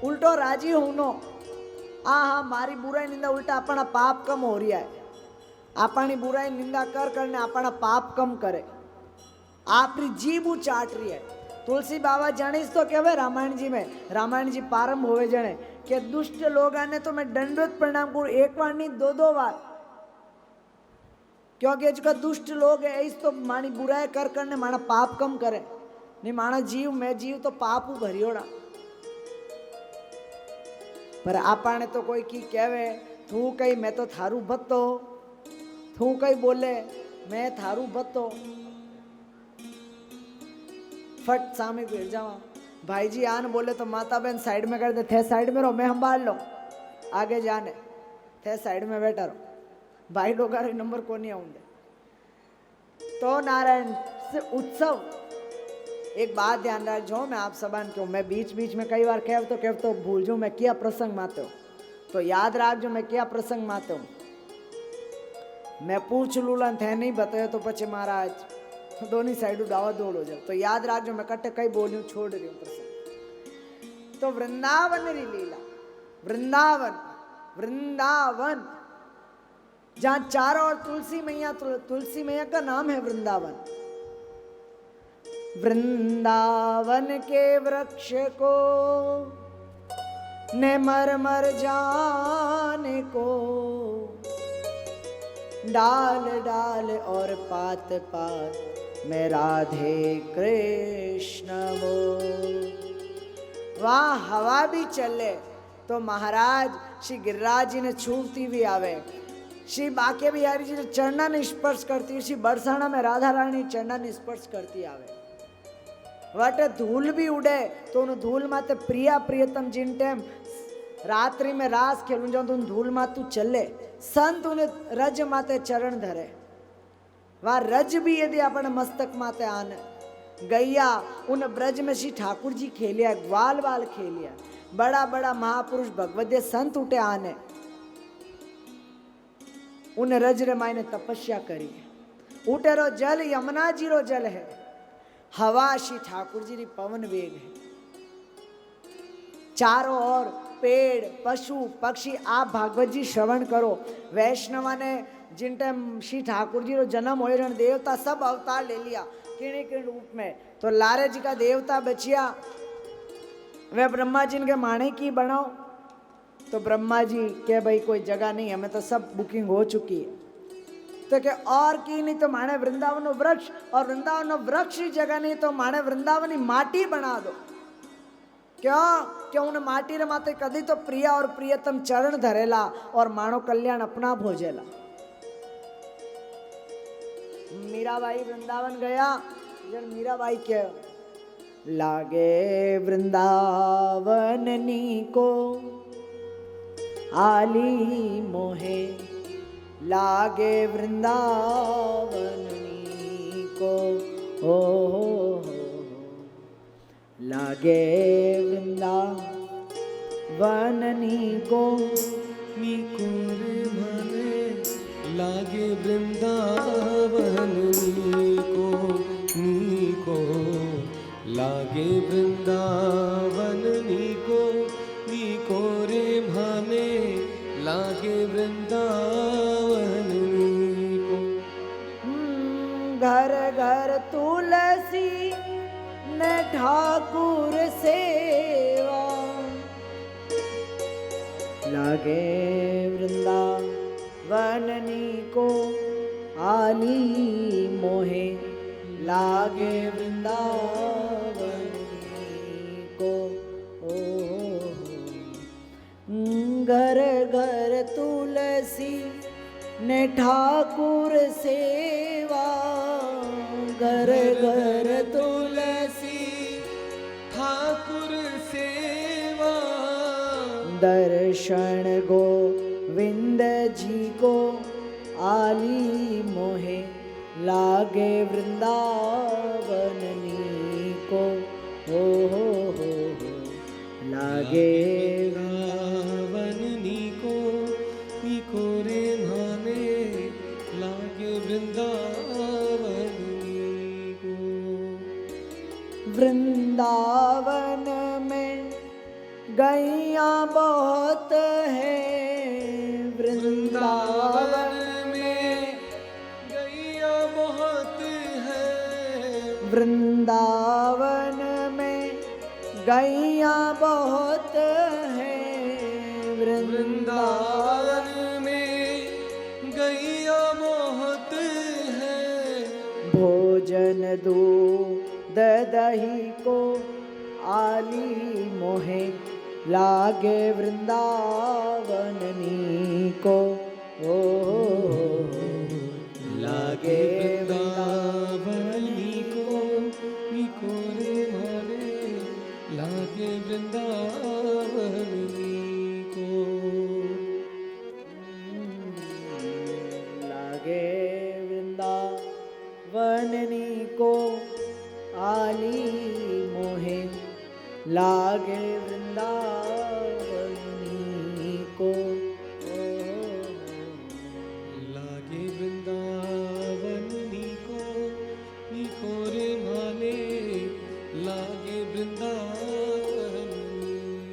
उल्टो राजी होनो, हाँ मारी बुराई निंदा उल्टा अपना पाप कम हो रही है। अपनी बुराई निंदा कर करने अपना पाप कम करे, आपरी जीभ चाट रही है। तुलसी बाबा जानीस तो कहवे रामायण जी प्रारंभ होवे जने कि दुष्ट लोग आने तो मैं दंडवत प्रणाम करूं, एक बार नहीं दो दो बार, क्योंकि जो दुष्ट लोग है इस तो मानी बुराई कर करने माना पाप कम करे। नहीं माना जीव मैं जीव तो पाप भरियोड़ा। पर आपने तो कोई की कहवे तू कही मैं तो थारू भत्तो, तू कही बोले मैं थारू भत्तो, फट सामने बैठ जावा। भाई जी आन बोले तो माता बहन साइड में कर दे, थे साइड में रहो मैं संभाल लो, आगे जाने थे साइड में बैठा रहो, भाई लोग नंबर को नहीं आऊंगे। तो नारायण से उत्सव एक बात ध्यान रखो, मैं आप सबान क्यों मैं बीच बीच में कई बार कह तो भूल जाऊं मैं क्या प्रसंग माते हो, तो याद राख जो मैं क्या प्रसंग माते हूं। मैं पूछ लूला थे नहीं बतायो तो पचे महाराज दोनों साइड दावा दौड़ हो जाए, तो याद राख जो मैं कट्टे कई बोलियों छोड़ रही हूँ प्रसंग। तो वृंदावन री लीला, वृंदावन जहां चारों ओर तुलसी मैया का नाम है वृंदावन। वृंदावन के वृक्ष को ने मर मर जाने को, डाल डाल और पात पात मैं राधे कृष्ण बोल। वहाँ हवा भी चले तो महाराज श्री गिरिराज जी ने छूटती भी आवे, श्री बाके बिहारी जी ने चरणा ने स्पर्श करती, श्री बरसाना में राधा रानी चरणा ने स्पर्श करती आवे। वटे धूल भी उड़े तो उन धूल माते प्रिया प्रियतम जिन टाइम रात्रि में रास खेलूं जाऊं तो उन धूल मातू चले, संत उन्हें रज माते चरण धरे। वह रज भी यदि अपने मस्तक माते आने गैया उन ब्रज में श्री ठाकुर जी खेलिया, ग्वाल बाल खेलिया, बड़ा बड़ा महापुरुष भगवदे संत उठे आने, उन रज रे मायने तपस्या करी। उठे रो जल यमुना जी रो जल है, हवा श्री ठाकुर जी री पवन वेग है, चारों ओर पेड़ पशु पक्षी। आप भागवत जी श्रवण करो, वैष्णवा ने जिन टाइम श्री ठाकुर जी रो जन्म हो देवता सब अवतार ले लिया किण किण रूप में, तो लारे जी का देवता बचिया, वे ब्रह्मा जी के माने की बनाओ, तो ब्रह्मा जी के भाई कोई जगह नहीं, हमें तो सब बुकिंग हो चुकी है। तो के और की नहीं तो माने वृंदावन वृक्ष, और वृंदावन वृक्ष की जगह नहीं तो माने वृंदावनी माटी बना दो। क्यों? क्यों उन माटी रे माते कदी तो प्रिया और प्रियतम चरण धरेला और मानो कल्याण अपना भोजेला। मीराबाई वृंदावन गया, जब मीराबाई के लागे वृंदावननी को आली मोहे, लागे वृंदावननी को हो, लागे वृंदावननी को निकुर मने लागे वृंदावन नीको, लागे वृंदावन नीको रे भाने लागे वृंदावन नीको। घर घर तुलसी न ठाकुर सेवा, लागे वृंदावननी को आली मोहे, लागे वृंदावन को। घर घर तुलसी ने ठाकुर सेवा, घर घर तुलसी ठाकुर सेवा। दर्शन गोविंद जी को आली मोहे, लागे वृंदावननी को। हो लागे वृंदावननी को, नीको रे माने लागे वृंदावननी को। वृंदावन में गैया बहुत है, वृंदावन में गैया बहुत है। वृंदावन में गैया बहुत है, वृंदावन में गैया बहुत है। भोजन दूध दही को आली मोहे, लागे वृंदावननी को। ओ लागे वृंदावननी को, नीको रे माने लागे वृंदावननी को। लागे वृंदावननी को आली मोहे, लागे वृंदावननी को। लागे वृंदावननी को, नीको रे माने लागे वृंदावननी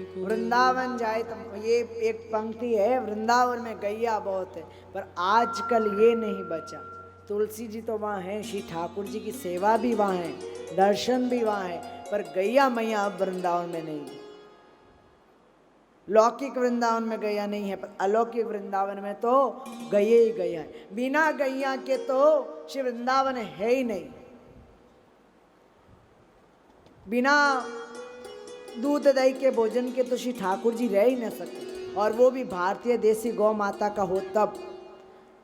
को। वृंदावन जाए तो ये एक पंक्ति है, वृंदावन में गैया बहुत है, पर आजकल ये नहीं बचा। तुलसी जी तो वहाँ हैं, श्री ठाकुर जी की सेवा भी वहाँ है, दर्शन भी वहाँ है, पर गैया मैया अब वृंदावन में नहीं है। लौकिक वृंदावन में गैया नहीं है, पर अलौकिक वृंदावन में तो गैया ही गैया है। बिना गैया के तो श्री वृंदावन है ही नहीं। बिना दूध दही के भोजन के तो श्री ठाकुर जी रह ही न सकते, और वो भी भारतीय देसी गौ माता का हो तब।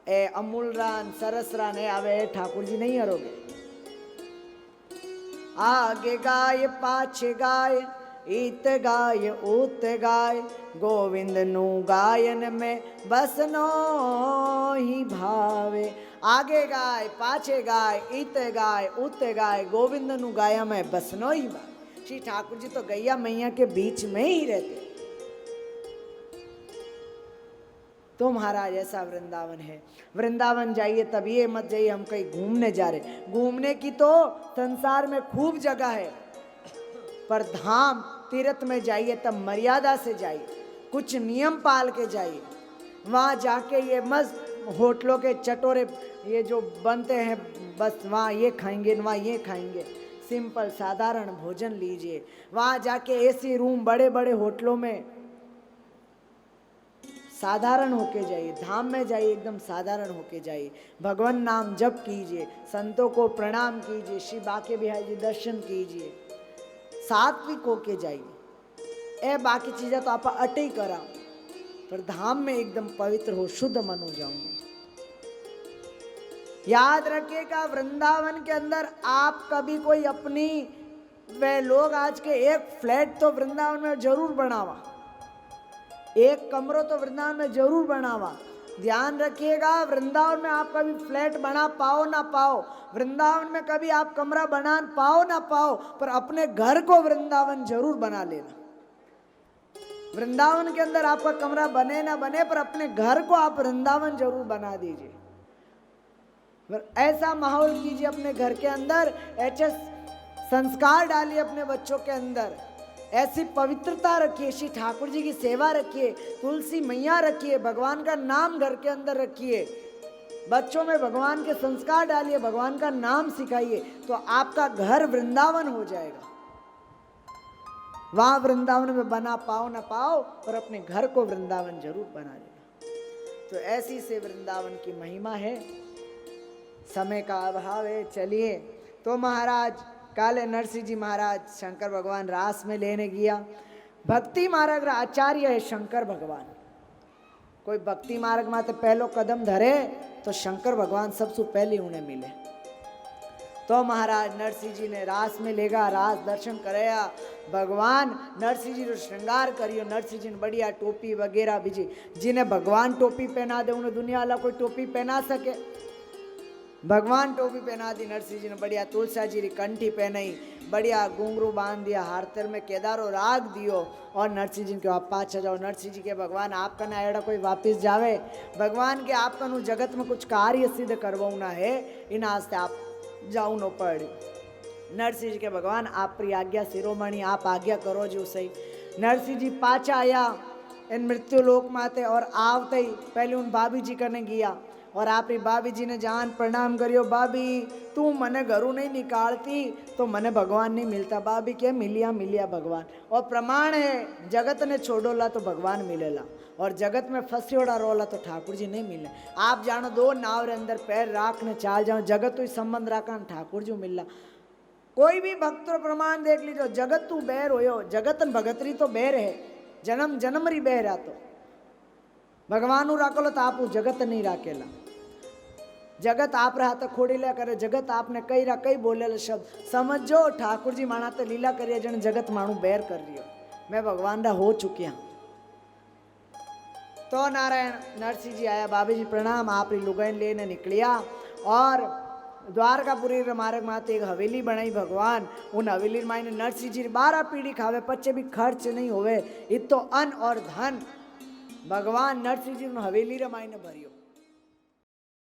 ए अमूल रान सरस रान है आवे ठाकुर जी नहीं हरोगे। आगे गाय पाछे गाय, इत गाय उत गाय, गोविंद नु गायन में बसनो ही भावे। आगे गाय पाछे गाय, इत गाय उत गाय, गोविंद नु गाया में बसनो ही भावे। श्री ठाकुर जी तो गैया मैया के बीच में ही रहते। तो महाराज ऐसा वृंदावन है। वृंदावन जाइए, तब ये मत जाइए हम कहीं घूमने जा रहे। घूमने की तो संसार में खूब जगह है, पर धाम तीर्थ में जाइए तब मर्यादा से जाइए, कुछ नियम पाल के जाइए। वहाँ जाके ये मस्त होटलों के चटोरे ये जो बनते हैं, बस वहाँ ये खाएंगे वहाँ ये खाएंगे, सिंपल साधारण भोजन लीजिए। वहाँ जाके एसी रूम बड़े बड़े होटलों में साधारण होके जाइए। धाम में जाइए एकदम साधारण होके जाइए, भगवान नाम जप कीजिए, संतों को प्रणाम कीजिए, श्री बाके बिहारी जी दर्शन कीजिए, सात्विक होके जाइए। ए बाकी चीज़ें तो आप अटे ही करा, पर धाम में एकदम पवित्र हो, शुद्ध मन हो जाऊंगा। याद रखिएगा, वृंदावन के अंदर आप कभी कोई अपनी वे लोग आज के एक फ्लैट तो वृंदावन में जरूर बनावा, एक कमरों तो वृंदावन में जरूर बनावा। ध्यान रखिएगा, वृंदावन में आप कभी फ्लैट बना पाओ ना पाओ, वृंदावन में कभी आप कमरा बना पाओ ना पाओ, पर अपने घर को वृंदावन जरूर बना लेना। वृंदावन के अंदर आपका कमरा बने ना बने, पर अपने घर को आप वृंदावन जरूर बना दीजिए। ऐसा माहौल कीजिए अपने घर के अंदर, ऐसे संस्कार डालिए अपने बच्चों के अंदर, ऐसी पवित्रता रखिए, श्री ठाकुर जी की सेवा रखिए, तुलसी मैया रखिए, भगवान का नाम घर के अंदर रखिए, बच्चों में भगवान के संस्कार डालिए, भगवान का नाम सिखाइए, तो आपका घर वृंदावन हो जाएगा। वहां वृंदावन में बना पाओ ना पाओ, पर अपने घर को वृंदावन जरूर बना लेना। तो ऐसी से वृंदावन की महिमा है। समय का अभाव है, चलिए तो महाराज काले नरसिंह जी महाराज शंकर भगवान रास में लेने गया। भक्ति मार्ग रा आचार्य है शंकर भगवान। कोई भक्ति मार्ग में तो पहलो कदम धरे तो शंकर भगवान सबसे पहले उन्हें मिले। तो महाराज नरसिंह जी ने रास में लेगा, रास दर्शन कराया। भगवान नरसिंह जी रो श्रृंगार करियो। नरसिंह जी ने बढ़िया टोपी वगैरह बीजी, जिन्हें भगवान टोपी पहना दे उन्हें दुनिया वाला कोई टोपी पहना सके। भगवान टोपी पहना दी नरसिंह जी ने, बढ़िया तुलसा जी री कंठी पहनाई, बढ़िया घुंघरू बांध दिया, हारतर में केदारो राग दियो और नरसिंह जी के आप पाछा जाओ। नरसिंह जी के भगवान आपका ना एड़ा कोई वापिस जावे। भगवान के आपका नु जगत में कुछ कार्य सिद्ध करवाना है, इन आस्ते आप जाऊ नो पड़। नरसिंह जी के भगवान आप प्री आज्ञा शिरोमणि, आप आज्ञा करो जो सही। नरसिंह जी पाछा आया इन मृत्यु लोक माते और आवते ही पहले उन भाभी जी करने गया और आपरी भाभी जी ने जान प्रणाम करियो। भाभी तू मने घरू नहीं निकालती तो मने भगवान नहीं मिलता। भाभी के मिलिया मिलिया भगवान, और प्रमाण है जगत ने छोड़ोला तो भगवान मिलेला और जगत में फंसियोड़ा रोला तो ठाकुर जी नहीं मिले। आप जानो दो नाव रे अंदर पैर राखने चाल जाओ, जगत तो संबंध राखा ठाकुर जी मिलला। कोई भी भक्त रो प्रमाण देख लीजिए, जगत तू बैर होयो, जगत भगतरी तो बैर है, जन्म जन्म री बैर तो भगवान राखलो तो आप जगत नहीं राखेला। जगत आप रहा तो खोड़ीला करे, जगत आपने कई रा कई बोलेला शब्द समझो। ठाकुर जी माना तो लीला करिए जन जगत मानू बैर कर रियो, मैं भगवान रा हो चुकिया। तो नारायण नरसिंह जी आया, बाबी जी प्रणाम, आप लुगाइन लेने निकलिया और द्वारकापुरी मार्ग माते एक हवेली बनाई भगवान। उन हवेली मायने नरसिंह जी 12 पीढ़ी खावे, पच्चे भी खर्च नहीं होवे, इतो अन्न और धन भगवान नरसिंह जी हवेली रे मायने भरियो।